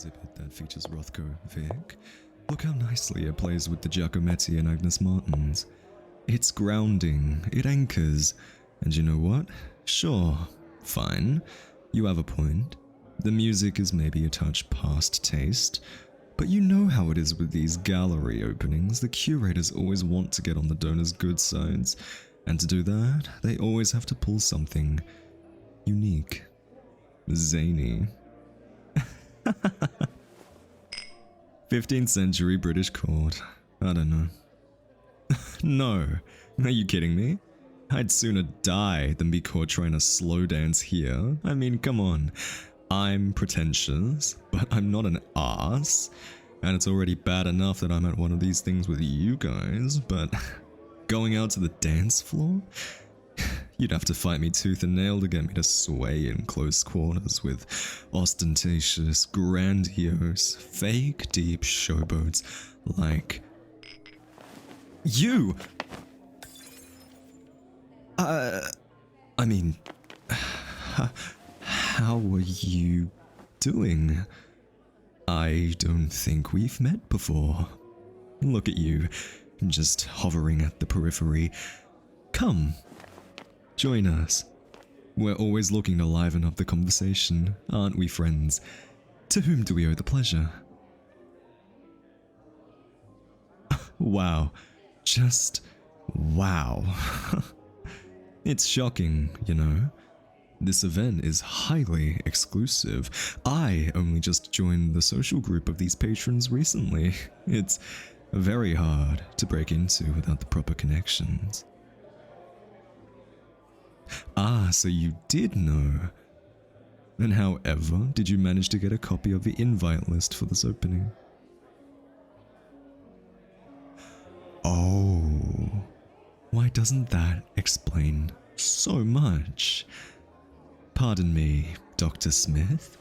exhibit that features Rothko Vic. Look how nicely it plays with the Giacometti and Agnes Martins. It's grounding, it anchors, and you know what? Sure, fine, you have a point. The music is maybe a touch past taste, but you know how it is with these gallery openings. The curators always want to get on the donors' good sides, and to do that, they always have to pull something unique, zany. 15th century British court. I don't know. No, are you kidding me? I'd sooner die than be caught trying to slow dance here. I mean, come on. I'm pretentious, but I'm not an ass. And it's already bad enough that I'm at one of these things with you guys, but going out to the dance floor? You'd have to fight me tooth and nail to get me to sway in close quarters with ostentatious, grandiose, fake deep showboats like you. I mean, how are you doing? I don't think we've met before. Look at you, just hovering at the periphery. Come, join us. We're always looking to liven up the conversation, aren't we, friends? To whom do we owe the pleasure? Wow. Just wow. It's shocking, you know. This event is highly exclusive. I only just joined the social group of these patrons recently. It's very hard to break into without the proper connections. Ah, so you did know. And however, did you manage to get a copy of the invite list for this opening? Oh, why doesn't that explain so much? Pardon me, Dr. Smith.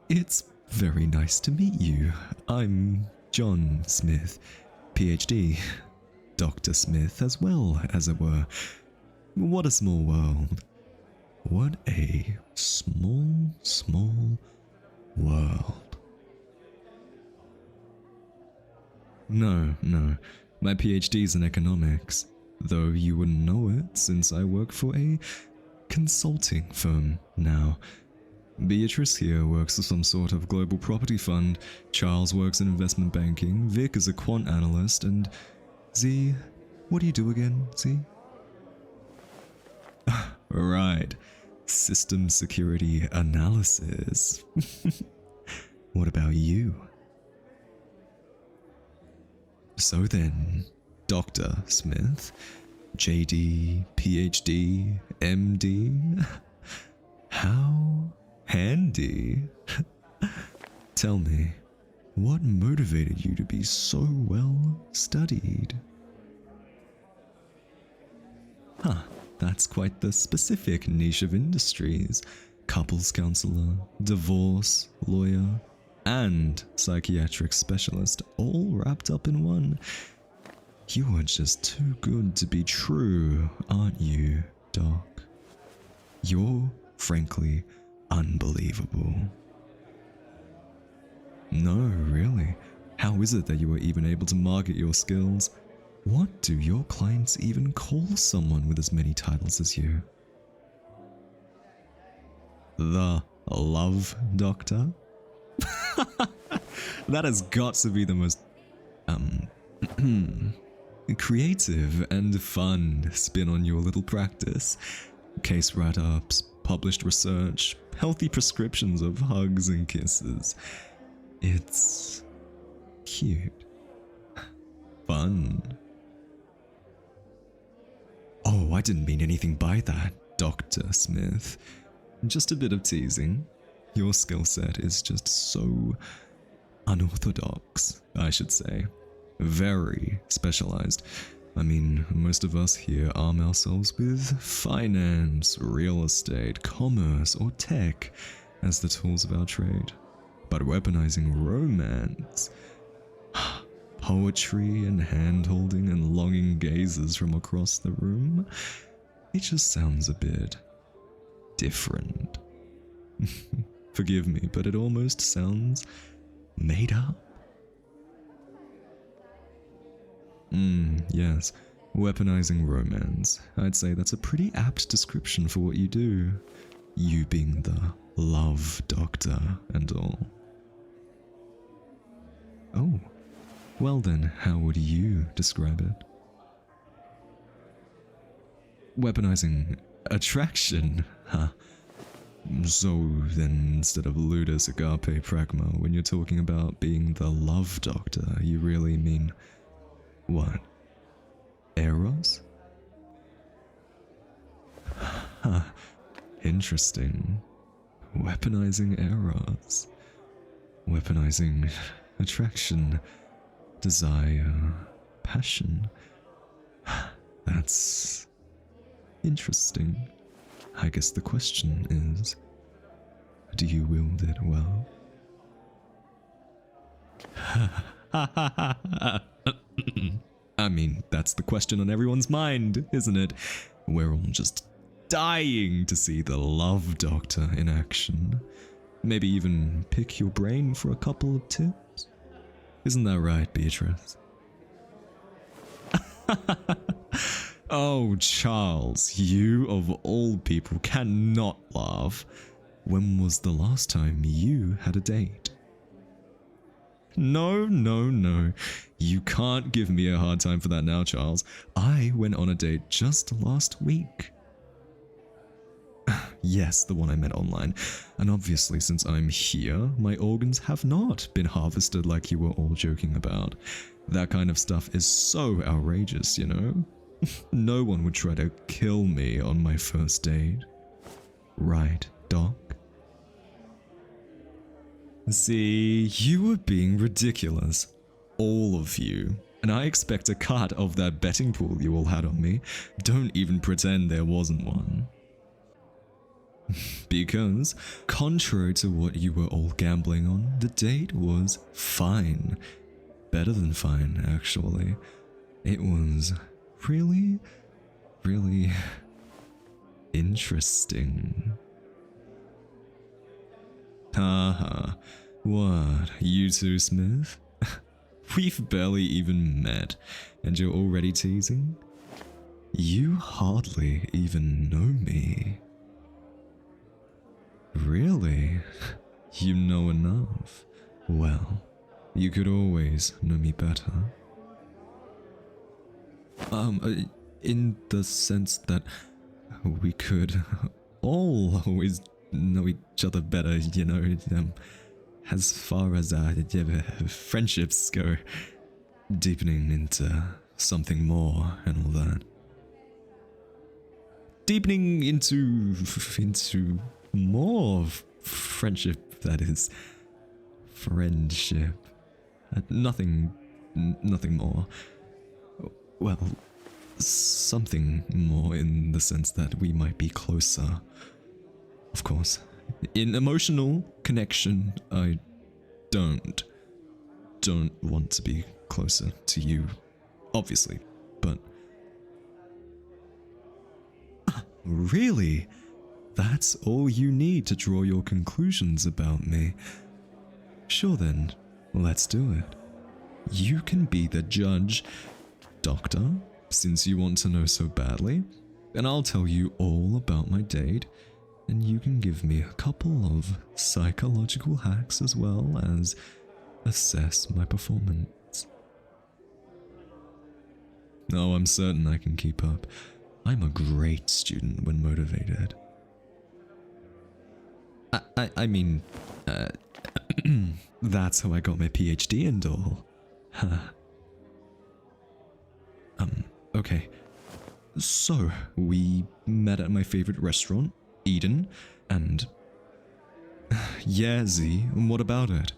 It's very nice to meet you. I'm John Smith, PhD. Dr. Smith as well, as it were. What a small world. What a small, small world. No. My PhD's in economics, though you wouldn't know it since I work for a consulting firm now. Beatrice here works for some sort of global property fund, Charles works in investment banking, Vic is a quant analyst, and Z, what do you do again, Z? Right, system security analysis. What about you? So then, Dr. Smith, JD, PhD, MD, how handy. Tell me, what motivated you to be so well studied? Huh, that's quite the specific niche of industries. Couples counselor, divorce lawyer, and psychiatric specialist all wrapped up in one. You are just too good to be true, aren't you, Doc? You're, frankly, unbelievable. No, really. How is it that you are even able to market your skills? What do your clients even call someone with as many titles as you? The Love Doctor? That has got to be the most creative and fun spin on your little practice. Case write-ups, published research, healthy prescriptions of hugs and kisses. It's cute. Fun. Oh, I didn't mean anything by that, Dr. Smith. Just a bit of teasing. Your skill set is just so unorthodox, I should say. Very specialized. I mean, most of us here arm ourselves with finance, real estate, commerce, or tech as the tools of our trade. But weaponizing romance, poetry and hand-holding and longing gazes from across the room, it just sounds a bit different. Forgive me, but it almost sounds made up. Yes. Weaponizing romance. I'd say that's a pretty apt description for what you do. You being the love doctor and all. Oh. Well then, how would you describe it? Weaponizing attraction, huh? So then, instead of ludus agape pragma, when you're talking about being the love doctor, you really mean what? Eros? Huh. Interesting. Weaponizing eros. Weaponizing attraction, desire, passion. That's interesting. I guess the question is, do you wield it well? I mean, that's the question on everyone's mind, isn't it? We're all just dying to see the love doctor in action. Maybe even pick your brain for a couple of tips. Isn't that right, Beatrice? Oh, Charles, you of all people cannot laugh. When was the last time you had a date? No. You can't give me a hard time for that now, Charles. I went on a date just last week. Yes, the one I met online. And obviously, since I'm here, my organs have not been harvested like you were all joking about. That kind of stuff is so outrageous, you know? No one would try to kill me on my first date. Right, Doc? See, you were being ridiculous. All of you. And I expect a cut of that betting pool you all had on me. Don't even pretend there wasn't one. Because, contrary to what you were all gambling on, the date was fine. Better than fine, actually. It was really interesting. Haha, what, you two, Smith? We've barely even met, and you're already teasing? You hardly even know me. Really? You know enough. Well, you could always know me better. In the sense that we could all always know each other better, you know, as far as friendships go, deepening into something more and all that. Deepening into more friendship, that is. Friendship. Nothing more. Well, something more in the sense that we might be closer. Of course. In emotional connection, I don't want to be closer to you, obviously, but... Really? That's all you need to draw your conclusions about me. Sure then, let's do it. You can be the judge, Doctor, since you want to know so badly, and I'll tell you all about my date, and you can give me a couple of psychological hacks as well as assess my performance. Oh, I'm certain I can keep up. I'm a great student when motivated. I mean, that's how I got my PhD and all. Okay. So, we met at my favorite restaurant, Eden, and... Yeah, Z, what about it?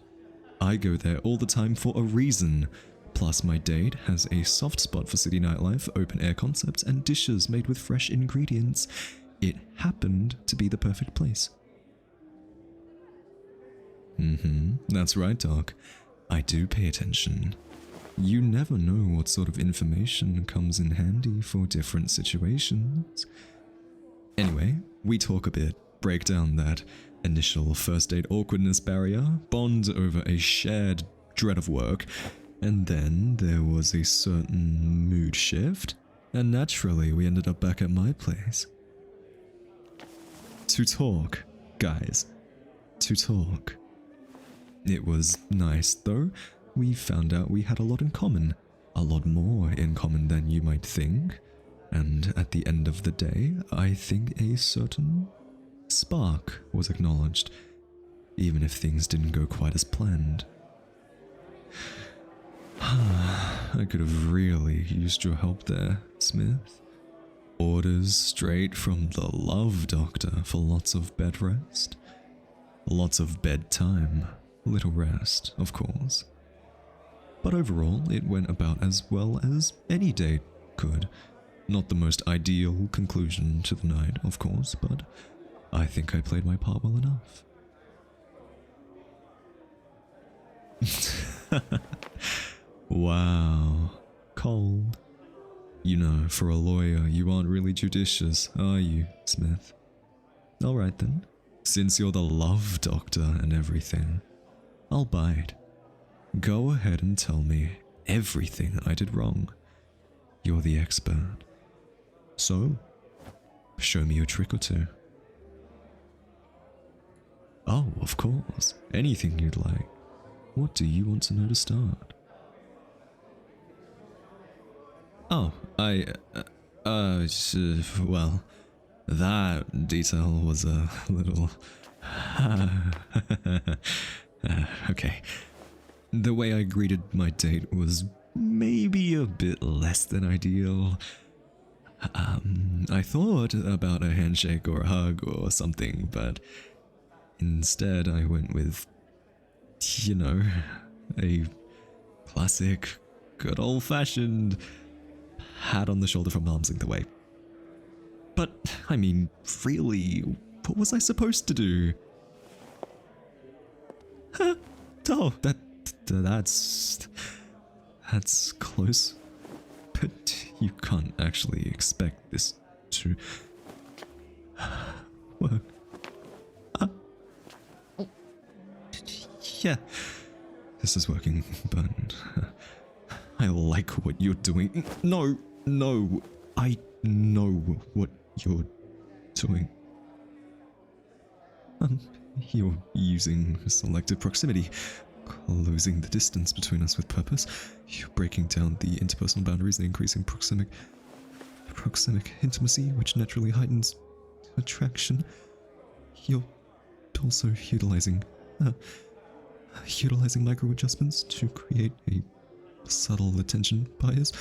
I go there all the time for a reason. Plus, my date has a soft spot for city nightlife, open-air concepts, and dishes made with fresh ingredients. It happened to be the perfect place. That's right, Doc. I do pay attention. You never know what sort of information comes in handy for different situations. Anyway, we talk a bit, break down that Initial first date awkwardness barrier, bond over a shared dread of work, and then there was a certain mood shift, and naturally we ended up back at my place. To talk, guys. To talk. It was nice though. We found out we had a lot in common. A lot more in common than you might think. And at the end of the day, I think a certain spark was acknowledged, even if things didn't go quite as planned. I could have really used your help there, Smith. Orders straight from the love doctor for lots of bed rest. Lots of bedtime, little rest, of course. But overall, it went about as well as any date could. Not the most ideal conclusion to the night, of course, but I think I played my part well enough. Wow, cold. You know, for a lawyer, you aren't really judicious, are you, Smith? Alright then, since you're the love doctor and everything, I'll bite. Go ahead and tell me everything I did wrong. You're the expert. So, show me a trick or two. Oh, of course. Anything you'd like. What do you want to know to start? Oh, well, that detail was a little... okay. The way I greeted my date was maybe a bit less than ideal. I thought about a handshake or a hug or something, but instead I went with, you know, a classic, good old-fashioned pat on the shoulder from arm's length away. But, I mean, really, what was I supposed to do? Huh? Oh, that's close. But you can't actually expect this to work. Yeah, this is working, but I like what you're doing. No, I know what you're doing. You're using selective proximity, closing the distance between us with purpose. You're breaking down the interpersonal boundaries and increasing proximic intimacy, which naturally heightens attraction. You're also utilizing micro adjustments to create a subtle attention bias,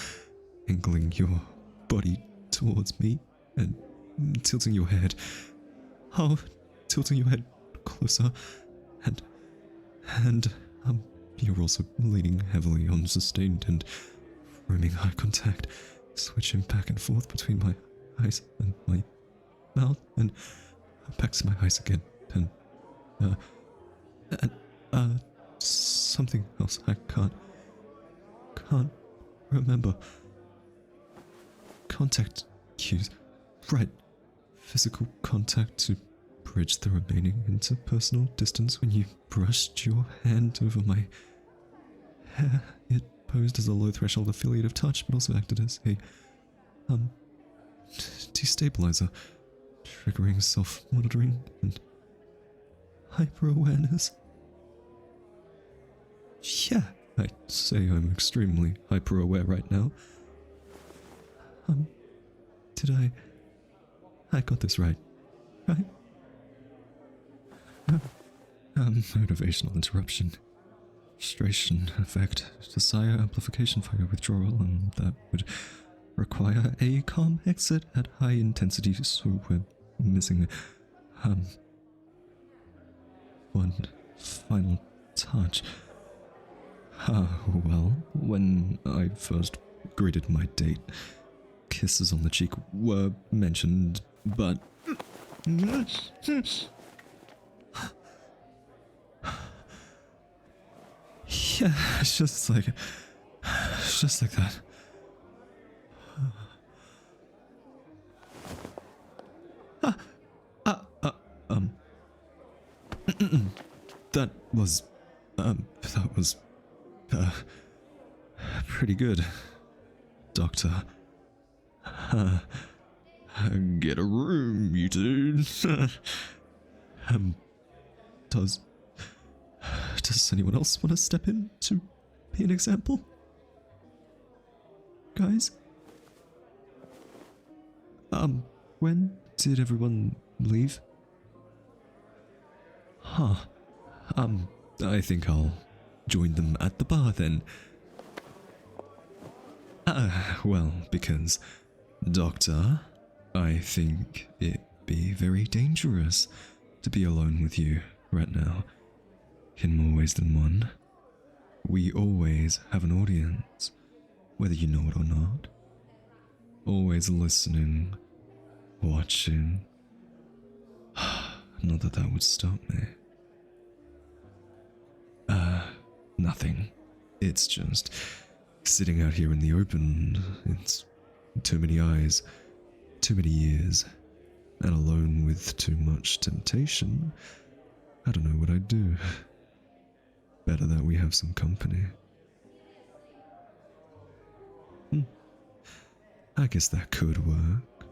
angling your body towards me and tilting your head. Tilting your head closer, and you're also leaning heavily on sustained and roaming eye contact, switching back and forth between my eyes and my mouth, and back to my eyes again, and something else I can't remember. Contact cues, right? Physical contact to bridge the remaining interpersonal distance when you brushed your hand over my hair. It posed as a low threshold affiliative touch, but also acted as a destabilizer, triggering self-monitoring and hyper-awareness. Yeah, I'd say I'm extremely hyper-aware right now. Did I got this right? Motivational interruption, frustration, effect, desire, amplification, fire withdrawal, and that would require a calm exit at high intensity, so we're missing, one final touch. Well, when I first greeted my date, kisses on the cheek were mentioned, but... yeah, it's just like that. was, that was, uh, pretty good, Doctor. Uh, get a room, you two. um, does anyone else want to step in to be an example? Guys? When did everyone leave? Huh. I think I'll join them at the bar then. Well, because, Doctor, I think it'd be very dangerous to be alone with you right now, in more ways than one. We always have an audience, whether you know it or not. Always listening, watching. Not that that would stop me. Nothing. It's just sitting out here in the open. It's too many eyes, too many ears, and alone with too much temptation. I don't know what I'd do. Better that we have some company. I guess that could work.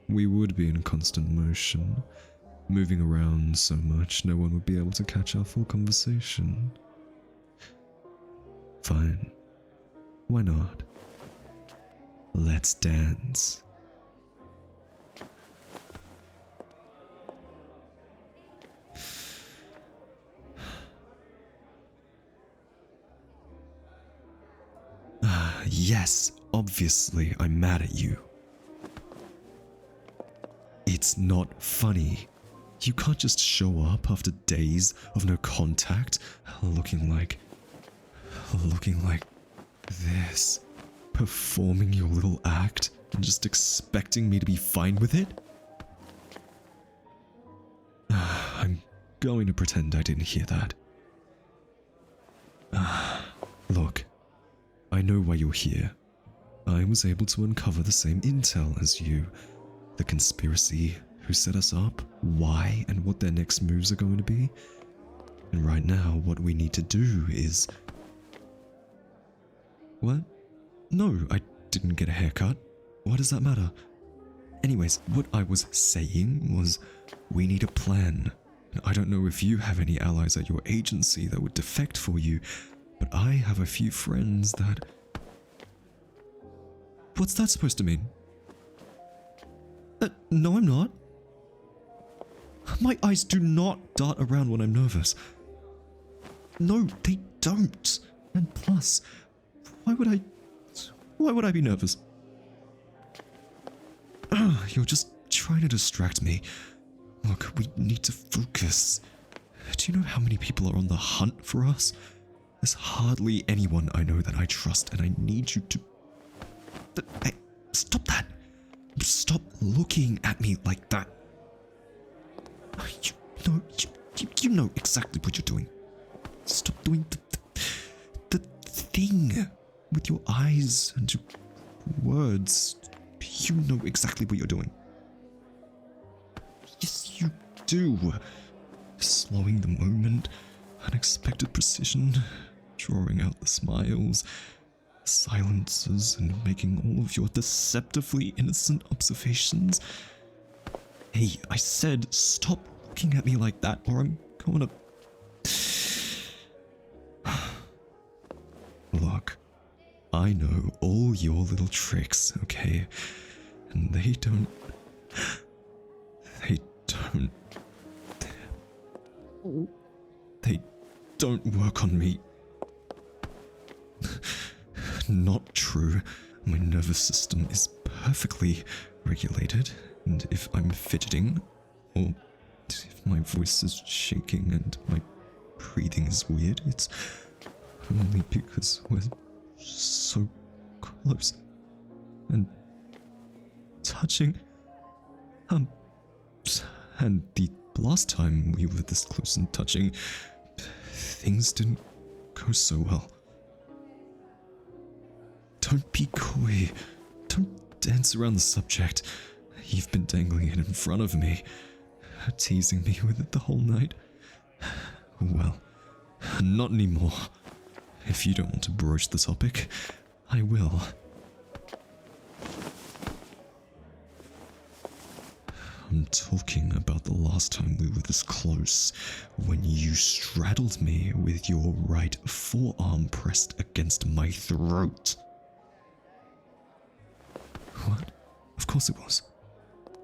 We would be in constant motion, moving around so much no one would be able to catch our full conversation. Fine. Why not? Let's dance. Yes, obviously I'm mad at you. It's not funny. You can't just show up after days of no contact, looking like this, performing your little act and just expecting me to be fine with it? I'm going to pretend I didn't hear that. Look, I know why you're here. I was able to uncover the same intel as you. The conspiracy, who set us up, why, and what their next moves are going to be. And right now, what we need to do is... What? No, I didn't get a haircut. Why does that matter? Anyways, what I was saying was, we need a plan. I don't know if you have any allies at your agency that would defect for you, but I have a few friends that... What's that supposed to mean? No, I'm not. My eyes do not dart around when I'm nervous. No, they don't. And plus, why would I be nervous? You're just trying to distract me. Look, we need to focus. Do you know how many people are on the hunt for us? There's hardly anyone I know that I trust, and I need you to... Hey, stop that! Stop looking at me like that. You know exactly what you're doing. Stop doing the thing with your eyes and your words. You know exactly what you're doing. Yes, you do. Slowing the moment, unexpected precision, drawing out the smiles, silences, and making all of your deceptively innocent observations. Hey, I said stop looking at me like that or I'm gonna... Look, I know all your little tricks, okay? And they don't work on me. Not true. My nervous system is perfectly regulated, and if I'm fidgeting, or if my voice is shaking and my breathing is weird, it's only because we're so close and touching. And the last time we were this close and touching, things didn't go so well. Don't be coy. Don't dance around the subject. You've been dangling it in front of me, teasing me with it the whole night. Well, Not anymore. If you don't want to broach the topic, I will. I'm talking about the last time we were this close, when you straddled me with your right forearm pressed against my throat. What? Of course it was.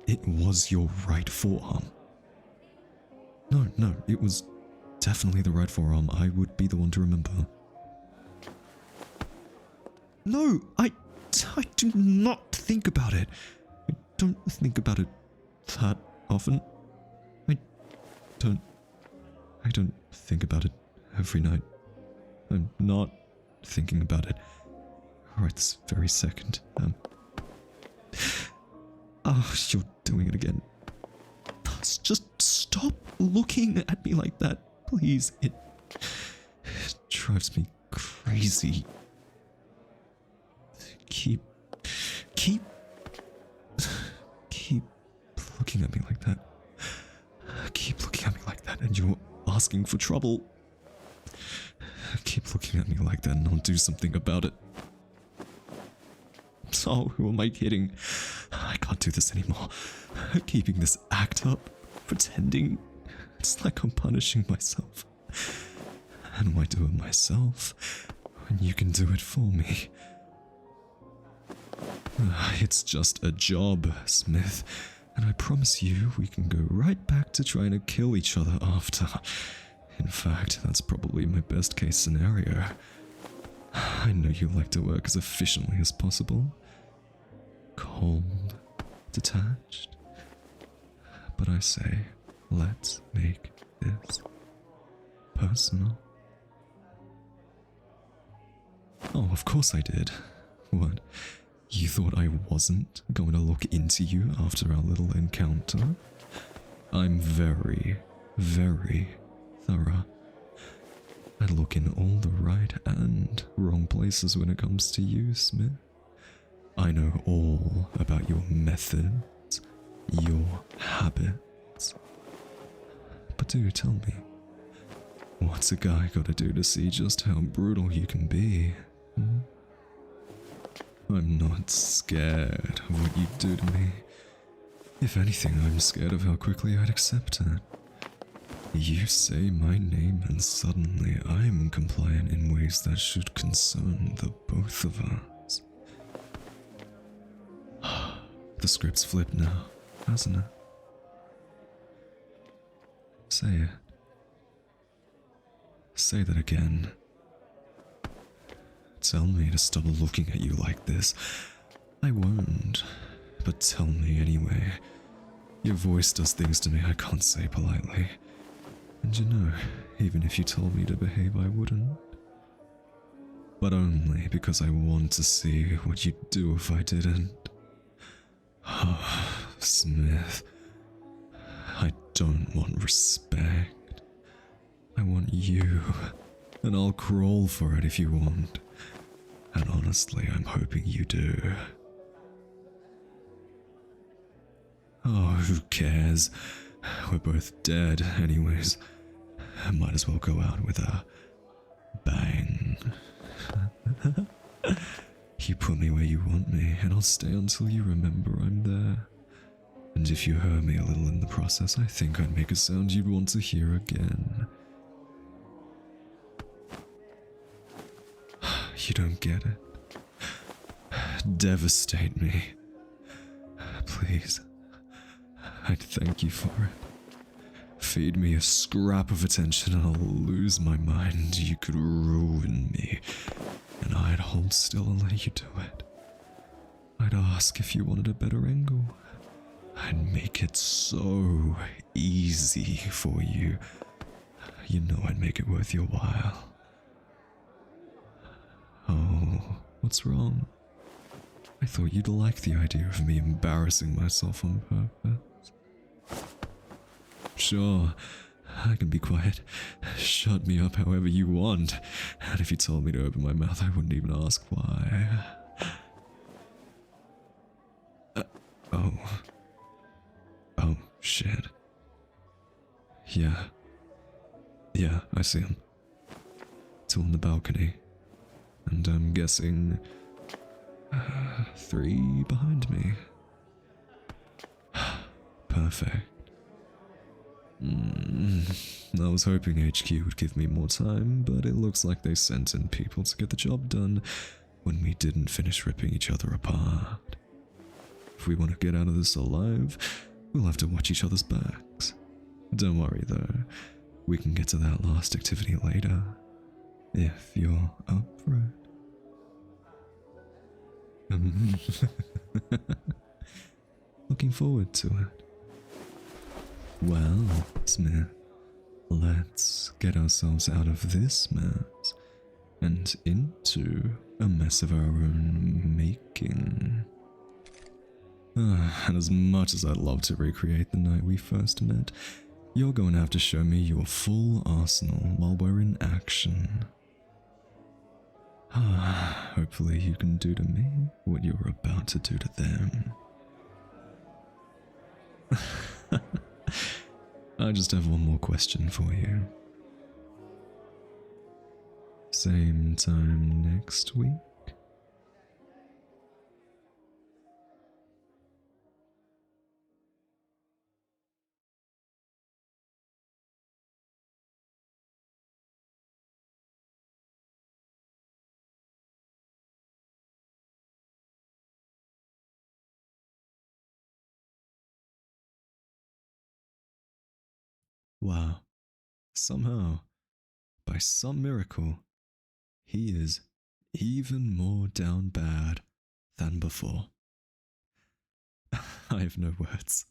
It was your right forearm. No, it was definitely the right forearm. I would be the one to remember. No, I do not think about it. I don't think about it that often. I don't think about it every night. I'm not thinking about it right this very second. Oh, you're doing it again. Just stop looking at me like that, please. It drives me crazy. Keep looking at me like that. Keep looking at me like that, and you're asking for trouble. Keep looking at me like that, and I'll do something about it. So, who am I kidding? I can't do this anymore. Keeping this act up, pretending, it's like I'm punishing myself. And why do it myself when you can do it for me? It's just a job, Smith, and I promise you we can go right back to trying to kill each other after. In fact, that's probably my best case scenario. I know you like to work as efficiently as possible. Cold, detached. But I say, let's make this personal. Oh, of course I did. What? You thought I wasn't going to look into you after our little encounter? I'm very, very thorough. I look in all the right and wrong places when it comes to you, Smith. I know all about your methods, your habits. But do tell me, what's a guy gotta do to see just how brutal you can be? I'm not scared of what you do to me. If anything, I'm scared of how quickly I'd accept it. You say my name and suddenly I'm compliant in ways that should concern the both of us. The script's flipped now, hasn't it? Say it. Say that again. Tell me to stop looking at you like this. I won't, but tell me anyway. Your voice does things to me I can't say politely. And you know, even if you told me to behave, I wouldn't. But only because I want to see what you'd do if I didn't. Oh, Smith. I don't want respect. I want you. And I'll crawl for it if you want. And honestly, I'm hoping you do. Oh, who cares? We're both dead, anyways. Might as well go out with a bang. You put me where you want me, and I'll stay until you remember I'm there. And if you hurt me a little in the process, I think I'd make a sound you'd want to hear again. You don't get it. Devastate me. Please. I'd thank you for it. Feed me a scrap of attention and I'll lose my mind. You could ruin me, and I'd hold still and let you do it. I'd ask if you wanted a better angle. I'd make it so easy for you. You know I'd make it worth your while. Oh, what's wrong? I thought you'd like the idea of me embarrassing myself on purpose. Sure, I can be quiet. Shut me up however you want. And if you told me to open my mouth, I wouldn't even ask why. Oh, shit. Yeah, I see him. two on the balcony. And I'm guessing three behind me. Perfect. I was hoping HQ would give me more time, but it looks like they sent in people to get the job done when we didn't finish ripping each other apart. If we want to get out of this alive, we'll have to watch each other's backs. Don't worry though, we can get to that last activity later, if you're up for it. Looking forward to it. Well, Smith, let's get ourselves out of this mess and into a mess of our own making. And as much as I'd love to recreate the night we first met, you're going to have to show me your full arsenal while we're in action. Hopefully you can do to me what you were about to do to them. I just have one more question for you. Same time next week? Wow. Somehow, by some miracle, he is even more down bad than before. I have no words.